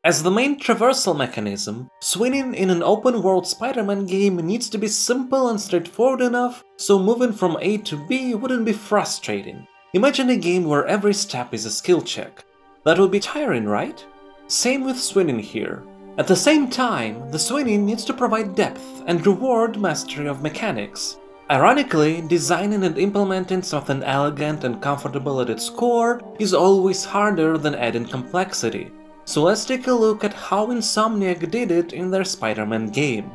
As the main traversal mechanism, swinging in an open-world Spider-Man game needs to be simple and straightforward enough so moving from A to B wouldn't be frustrating. Imagine a game where every step is a skill check. That would be tiring, right? Same with swinging here. At the same time, the swinging needs to provide depth and reward mastery of mechanics. Ironically, designing and implementing something elegant and comfortable at its core is always harder than adding complexity. So let's take a look at how Insomniac did it in their Spider-Man game.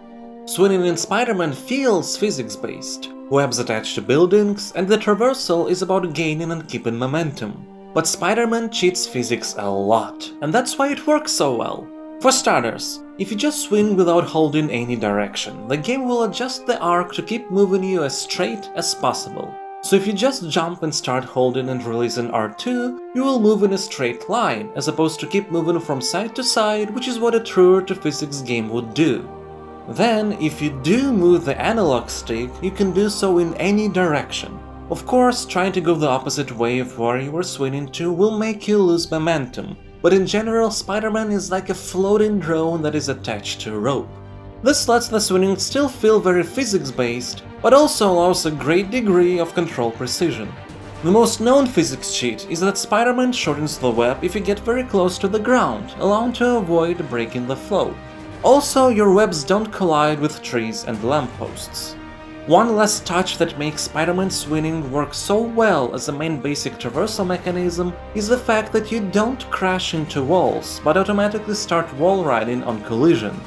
Swinging in Spider-Man feels physics-based, webs attached to buildings, and the traversal is about gaining and keeping momentum. But Spider-Man cheats physics a lot, and that's why it works so well. For starters, if you just swing without holding any direction, the game will adjust the arc to keep moving you as straight as possible. So if you just jump and start holding and releasing R2, you will move in a straight line, as opposed to keep moving from side to side, which is what a truer to physics game would do. Then, if you do move the analog stick, you can do so in any direction. Of course, trying to go the opposite way of where you were swinging to will make you lose momentum, but in general, Spider-Man is like a floating drone that is attached to a rope. This lets the swinging still feel very physics-based, but also allows a great degree of control precision. The most known physics cheat is that Spider-Man shortens the web if you get very close to the ground, allowing to avoid breaking the flow. Also, your webs don't collide with trees and lampposts. One less touch that makes Spider-Man swinging work so well as a main basic traversal mechanism is the fact that you don't crash into walls, but automatically start wall riding on collision.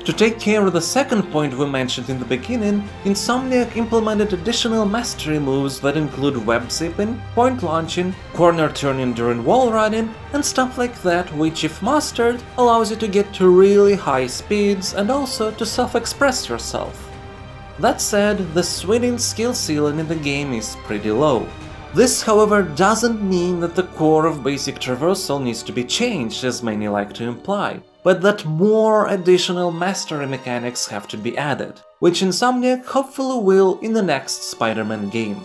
To take care of the second point we mentioned in the beginning, Insomniac implemented additional mastery moves that include web zipping, point launching, corner turning during wall riding, and stuff like that, which if mastered, allows you to get to really high speeds and also to self-express yourself. That said, the swinging skill ceiling in the game is pretty low. This, however, doesn't mean that the core of basic traversal needs to be changed, as many like to imply, but that more additional mastery mechanics have to be added, which Insomniac hopefully will in the next Spider-Man game.